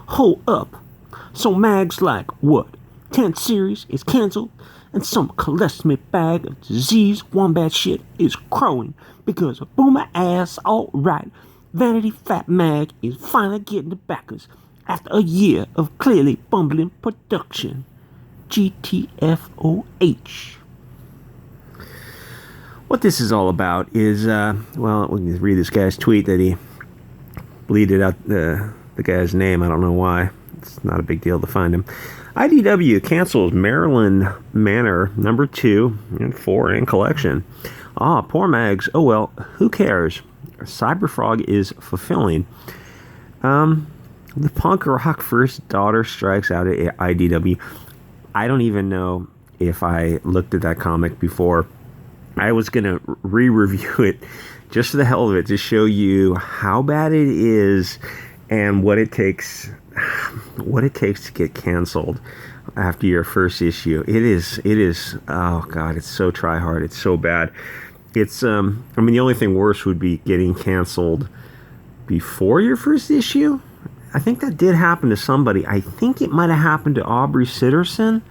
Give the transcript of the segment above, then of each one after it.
Hold up. So mags like what? 10th series is cancelled, and some cholesterol bag of disease wombat shit is crowing because a boomer ass alt-right Vanity Fat Mag is finally getting the backers after a year of clearly bumbling production. GTFOH. What this is all about is, well, we can read this guy's tweet that he bleeded out the guy's name. I don't know why. It's not a big deal to find him. IDW cancels Maryland Manor number 2 and 4 in collection. Poor mags. Oh well, who cares? Cyberfrog is fulfilling. The punk rock first daughter strikes out at IDW. I don't even know if I looked at that comic before. I was gonna re-review it just for the hell of it, to show you how bad it is and what it takes to get canceled after your first issue. It is oh god, it's so try hard, it's so bad. It's I mean, the only thing worse would be getting canceled before your first issue. I think that did happen to somebody. I think it might have happened to Aubrey Sitterson.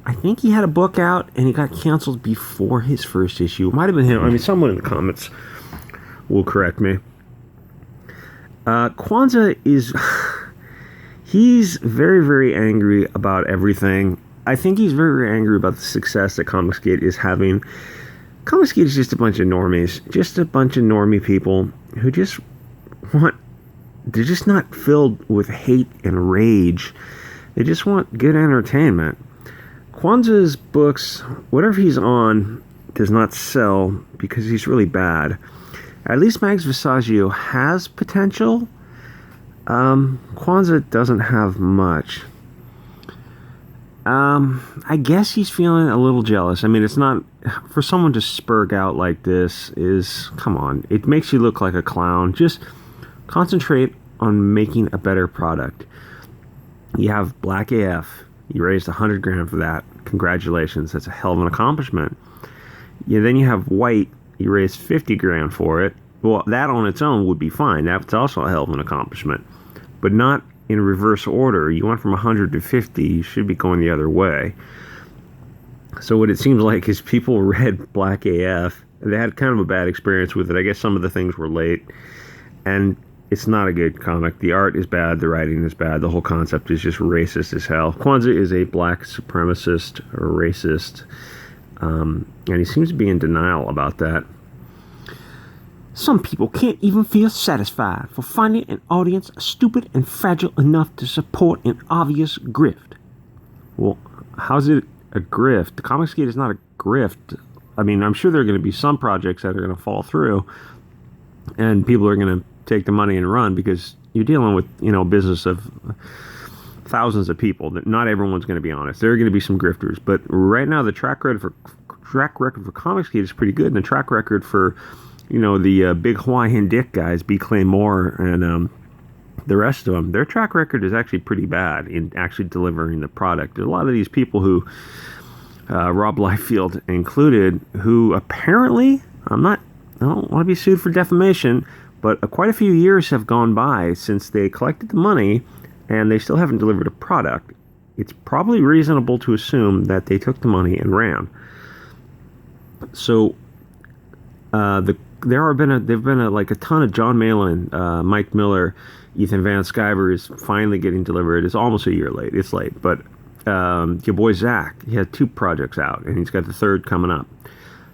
I think he had a book out and he got canceled before his first issue. It might have been him. I mean, someone in the comments will correct me. Kwanza is... he's very, very angry about everything. I think he's very, very angry about the success that comicsgate is having. Comicsgate is just a bunch of normies. Just a bunch of normie people who just want... They're just not filled with hate and rage. They just want good entertainment. Kwanza's books, whatever he's on, does not sell because he's really bad. At least Mags Visaggio has potential. Kwanza doesn't have much. I guess he's feeling a little jealous. I mean, it's not... For someone to spurg out like this is... Come on. It makes you look like a clown. Just concentrate on making a better product. You have Black AF. You raised $100,000 for that. Congratulations. That's a hell of an accomplishment. Yeah, then you have White. You raised $50,000 for it. Well, that on its own would be fine. That's also a hell of an accomplishment. But not in reverse order. You went from 100 to 50. You should be going the other way. So what it seems like is people read Black AF. They had kind of a bad experience with it. I guess some of the things were late. And it's not a good comic. The art is bad. The writing is bad. The whole concept is just racist as hell. Kwanza is a black supremacist or racist. And he seems to be in denial about that. Some people can't even feel satisfied for finding an audience stupid and fragile enough to support an obvious grift. Well, how's it a grift? The Comicsgate is not a grift. I mean, I'm sure there are going to be some projects that are going to fall through. And people are going to take the money and run because you're dealing with, a business of thousands of people. That not everyone's going to be honest. There are going to be some grifters. But right now, the track record for Comicsgate is pretty good. And the track record for... the big Hawaiian Dick guys, B. Clay Moore, and the rest of them, their track record is actually pretty bad in actually delivering the product. There's a lot of these people who, Rob Liefeld included, who apparently, I don't want to be sued for defamation, but quite a few years have gone by since they collected the money, and they still haven't delivered a product. It's probably reasonable to assume that they took the money and ran. So, there've been a ton of John Malin, Mike Miller, Ethan Van Sciver is finally getting delivered. It's almost a year late. It's late, but your boy Zach, he had 2 projects out, and he's got the 3rd coming up.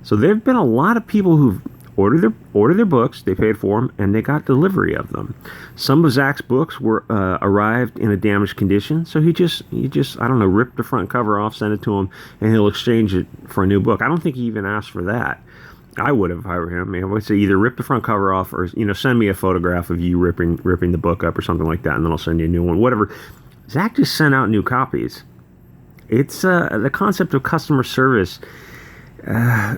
So there've been a lot of people who've ordered their books. They paid for them, and they got delivery of them. Some of Zach's books were arrived in a damaged condition, so he just I don't know, ripped the front cover off, sent it to him, and he'll exchange it for a new book. I don't think he even asked for that. I would have, if I were him. I would say either rip the front cover off or, send me a photograph of you ripping the book up or something like that, and then I'll send you a new one. Whatever. Zach just sent out new copies. It's the concept of customer service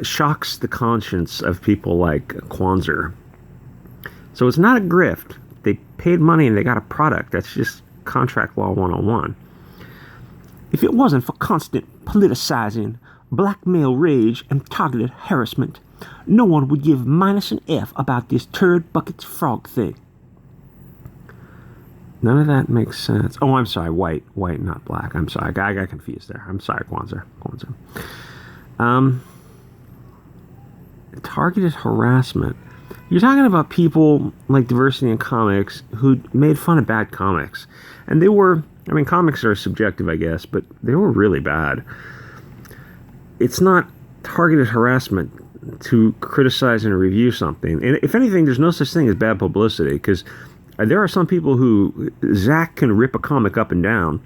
shocks the conscience of people like Kwanzer. So it's not a grift. They paid money and they got a product. That's just contract law 101. If it wasn't for constant politicizing, blackmail rage, and targeted harassment, no one would give minus an F about this turd buckets frog thing. None of that makes sense. Oh, I'm sorry. White, not black. I'm sorry. I got confused there. I'm sorry, Kwanzer. Um, Targeted harassment. You're talking about people like Diversity in Comics who made fun of bad comics. And they were, I mean, comics are subjective, I guess, but they were really bad. It's not targeted harassment to criticize and review something. And if anything, there's no such thing as bad publicity, because there are some people who, Zach can rip a comic up and down.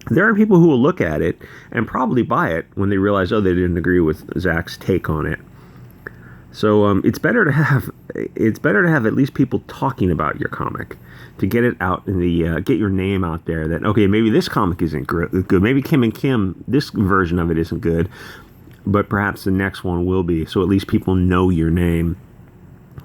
There are people who will look at it and probably buy it when they realize, oh, they didn't agree with Zach's take on it. So it's better to have at least people talking about your comic, to get it out in the get your name out there. That, okay, maybe this comic isn't good. Maybe Kim and Kim, this version of it isn't good, but perhaps the next one will be. So at least people know your name.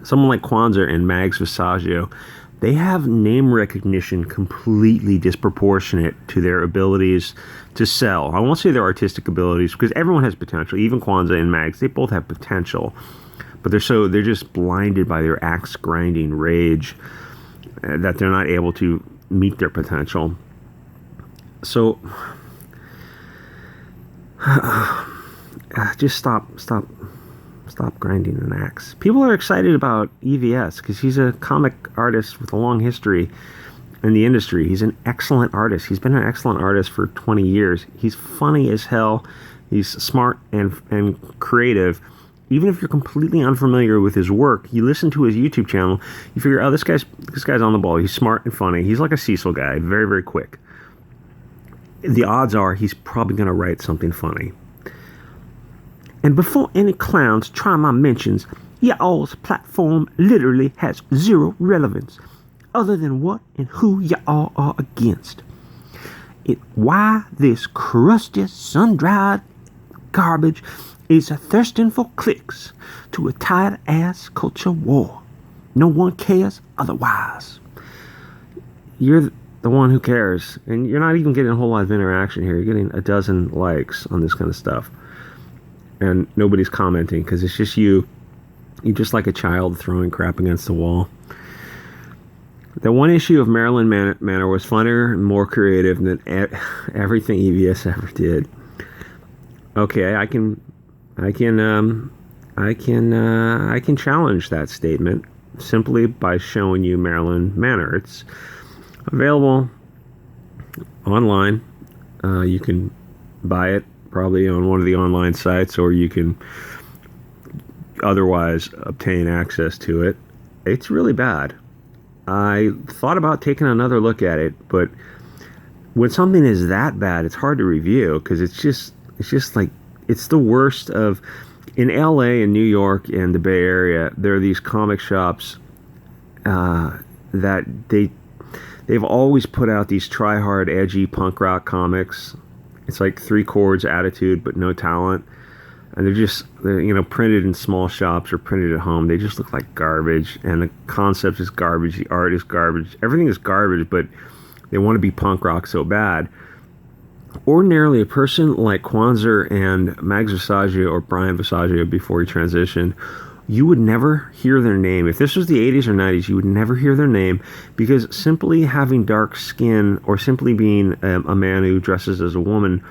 Someone like Kwanzer and Mags Visaggio, they have name recognition completely disproportionate to their abilities to sell. I won't say their artistic abilities, because everyone has potential. Even Kwanza and Mags, they both have potential. But they're just blinded by their axe grinding rage that they're not able to meet their potential. So just stop grinding an axe. People are excited about EVS because he's a comic artist with a long history in the industry. He's an excellent artist. He's been an excellent artist for 20 years. He's funny as hell. He's smart and creative. Even if you're completely unfamiliar with his work, you listen to his YouTube channel, you figure, oh, this guy's on the ball. He's smart and funny. He's like a Cecil guy, very, very quick. The odds are he's probably going to write something funny. And before any clowns try my mentions, y'all's platform literally has zero relevance other than what and who y'all are against. Why this crusty, sun-dried garbage is thirsting for clicks to a tired-ass culture war. No one cares otherwise. You're the one who cares, and you're not even getting a whole lot of interaction here. You're getting a dozen likes on this kind of stuff, and nobody's commenting because it's just you. You're just like a child throwing crap against the wall. The one issue of Maryland Manor was funnier and more creative than everything EVS ever did. Okay, I can challenge that statement simply by showing you Maryland Manor. It's available online. You can buy it probably on one of the online sites, or you can otherwise obtain access to it. It's really bad. I thought about taking another look at it, but when something is that bad, it's hard to review because it's just like, it's the worst of. In LA and New York and the Bay Area, there are these comic shops that they've always put out these try-hard, edgy punk rock comics. It's like three chords attitude, but no talent. And they're printed in small shops or printed at home. They just look like garbage, and the concept is garbage, the art is garbage, everything is garbage, but they want to be punk rock so bad. Ordinarily, a person like Kwanzer and Mags Visaggio or Brian Visaggio before he transitioned, you would never hear their name. If this was the 80s or 90s, you would never hear their name, because simply having dark skin or simply being a man who dresses as a woman,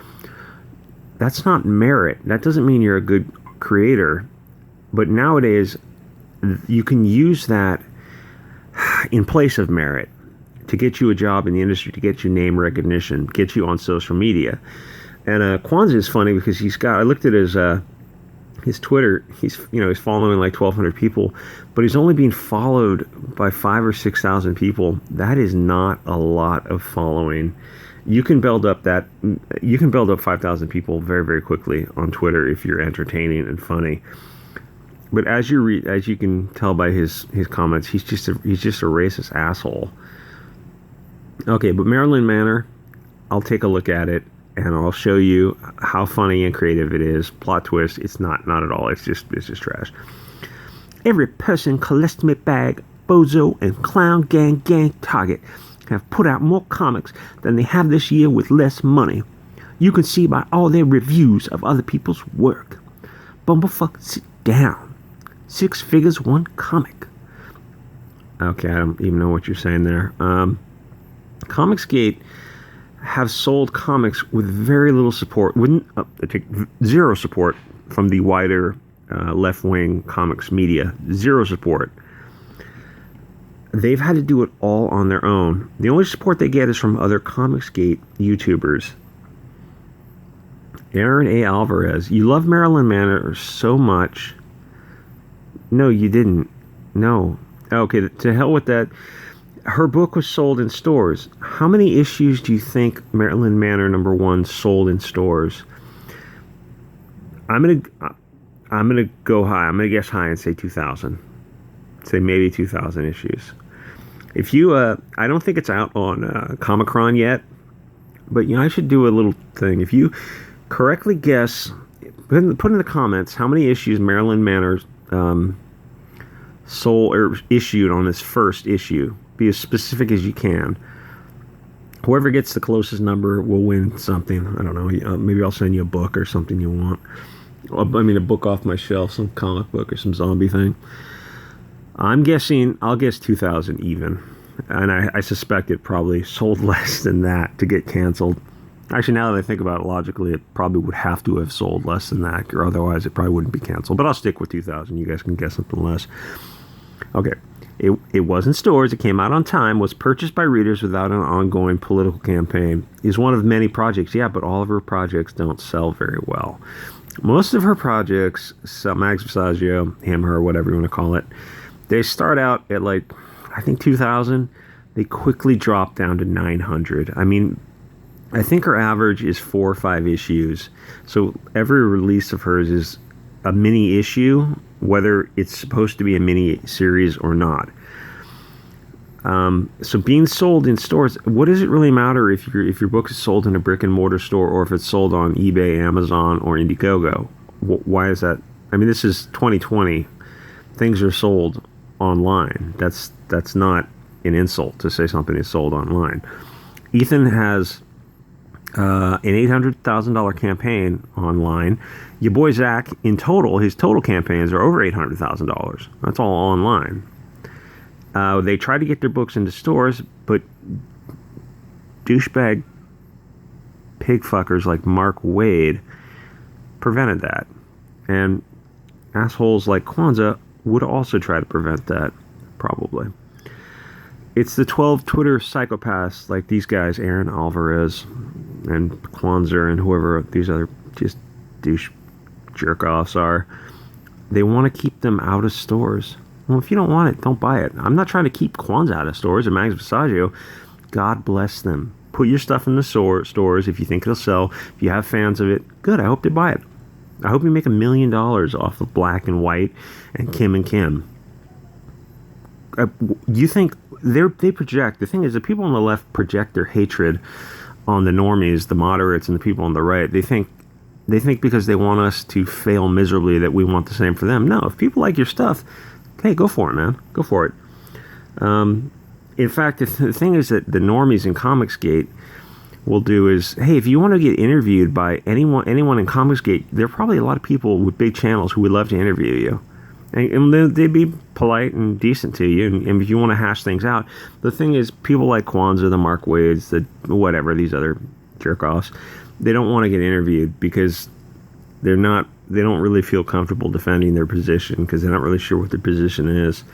that's not merit. That doesn't mean you're a good creator. But nowadays, you can use that in place of merit to get you a job in the industry, to get you name recognition, get you on social media. And Kwanza is funny because I looked at his Twitter, he's following like 1,200 people, but he's only being followed by 5,000 or 6,000 people. That is not a lot of following. You can build up 5,000 people very, very quickly on Twitter if you're entertaining and funny. But as you can tell by his comments, he's just a racist asshole. Okay, but Maryland Manor, I'll take a look at it, and I'll show you how funny and creative it is. Plot twist, it's not at all. It's just trash. Every person collects me bag, bozo, and clown gang target have put out more comics than they have this year with less money. You can see by all their reviews of other people's work. Bumblefuck, sit down. 6 figures, 1 comic. Okay, I don't even know what you're saying there. Comicsgate have sold comics with very little support, zero support from the wider left-wing comics media. Zero support. They've had to do it all on their own. The only support they get is from other Comicsgate YouTubers. Aaron A. Alvarez, you love Marilyn Manor so much. No, you didn't. No. Okay, to hell with that. Her book was sold in stores. How many issues do you think Marilyn Manor #1 sold in stores? I'm gonna go high. I'm gonna guess high and say 2,000. Say maybe 2,000 issues. If you, I don't think it's out on Comicron yet, but I should do a little thing. If you correctly guess, put in the comments how many issues Marilyn Manor sold or issued on this first issue. Be as specific as you can. Whoever gets the closest number will win something. I don't know. Maybe I'll send you a book or something you want. I mean, a book off my shelf, some comic book or some zombie thing. I'll guess 2,000 even. And I suspect it probably sold less than that to get canceled. Actually, now that I think about it logically, it probably would have to have sold less than that, or otherwise it probably wouldn't be canceled. But I'll stick with 2,000. You guys can guess something less. Okay. It was in stores. It came out on time. Was purchased by readers without an ongoing political campaign. Is one of many projects. Yeah, but all of her projects don't sell very well. Most of her projects, Mags Visaggio, him, her, whatever you want to call it, they start out at I think 2,000. They quickly drop down to 900. I mean, I think her average is 4 or 5 issues. So every release of hers is a mini issue, whether it's supposed to be a mini series or not. So being sold in stores, what does it really matter if your book is sold in a brick and mortar store or if it's sold on eBay, Amazon, or Indiegogo? Why is that? I mean, this is 2020. Things are sold online. That's not an insult to say something is sold online. Ethan has an $800,000 campaign online. Your boy Zach, in total, his total campaigns are over $800,000. That's all online. They try to get their books into stores, but douchebag pig fuckers like Mark Waid prevented that. And assholes like Kwanza would also try to prevent that, probably. It's the 12 Twitter psychopaths like these guys, Aaron Alvarez and Kwanzer and whoever these other just douche jerk-offs are. They want to keep them out of stores. Well, if you don't want it, don't buy it. I'm not trying to keep Kwanza out of stores and Mags Visaggio. God bless them. Put your stuff in the stores if you think it'll sell. If you have fans of it, good. I hope they buy it. I hope you make $1 million off of Black and White and Kim and Kim. You think they project? The thing is, the people on the left project their hatred on the normies, the moderates, and the people on the right. They think because they want us to fail miserably that we want the same for them. No, if people like your stuff, hey, go for it, man. Go for it. In fact, the thing is that the normies in Comicsgate will do is, hey, if you want to get interviewed by anyone in Comicsgate, there are probably a lot of people with big channels who would love to interview you. And they'd be polite and decent to you. And if you want to hash things out, the thing is, people like Kwanzaa, the Mark Wades, the whatever, these other jerk-offs, they don't want to get interviewed because they don't really feel comfortable defending their position because they're not really sure what their position is.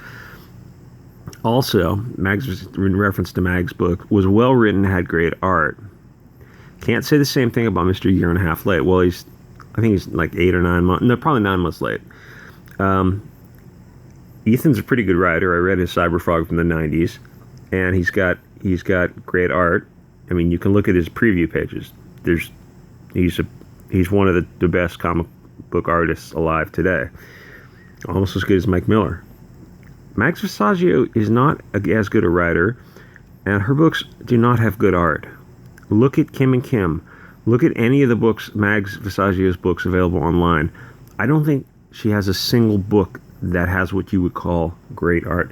Also, Mag's, in reference to Mag's book, was well written, had great art. Can't say the same thing about Mr. Year and a Half Late. Well, I think he's like 8 or 9 months. No, probably 9 months late. Ethan's a pretty good writer. I read his Cyberfrog from the 90s, and he's got great art. I mean, you can look at his preview pages. He's one of the best comic book artists alive today. Almost as good as Mike Miller. Mags Visaggio is not as good a writer, and her books do not have good art. Look at Kim and Kim. Look at any of the books, Mags Visaggio's books available online. I don't think she has a single book that has what you would call great art.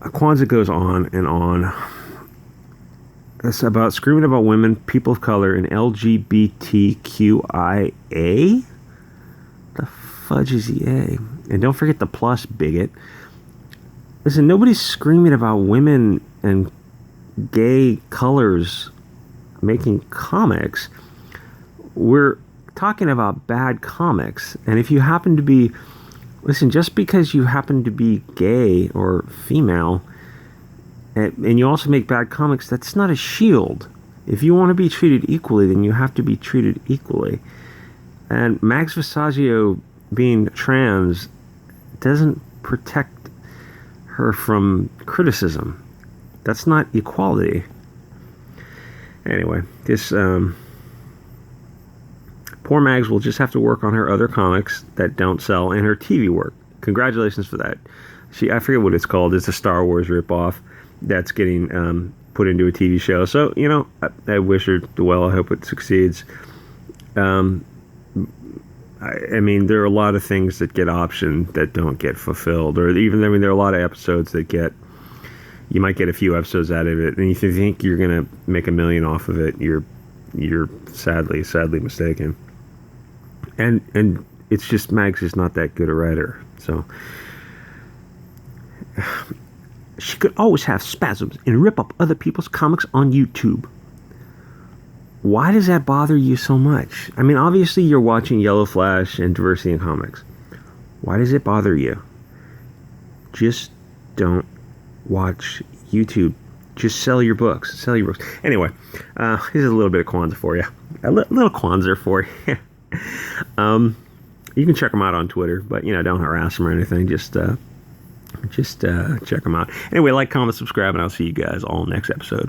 Kwanzaa goes on and on. It's about screaming about women, people of color, and LGBTQIA. The fudge is the A? And don't forget the plus, bigot. Listen, nobody's screaming about women and gay colors making comics. We're talking about bad comics. And if you happen to be, listen, just because you happen to be gay or female, and you also make bad comics, that's not a shield. If you want to be treated equally, then you have to be treated equally. And Max Visaggio being trans doesn't protect her from criticism. That's not equality. Anyway, this poor Mags will just have to work on her other comics that don't sell and her TV work. Congratulations for that. I forget what it's called. It's a Star Wars ripoff that's getting put into a TV show. So, you know, I wish her well. I hope it succeeds. I mean, there are a lot of things that get optioned that don't get fulfilled. Or even, I mean, there are a lot of episodes that you might get a few episodes out of it. And if you think you're going to make $1 million off of it, you're sadly mistaken. And it's just, Mags is not that good a writer. So she could always have spasms and rip up other people's comics on YouTube. Why does that bother you so much? I mean, obviously you're watching Yellow Flash and Diversity in Comics. Why does it bother you? Just don't watch YouTube. Just sell your books. Sell your books. Anyway, here's a little bit of Kwanza for you. A little Kwanzer for you. You can check them out on Twitter, but, you know, don't harass them or anything. Just check them out. Anyway, like, comment, subscribe, and I'll see you guys all next episode.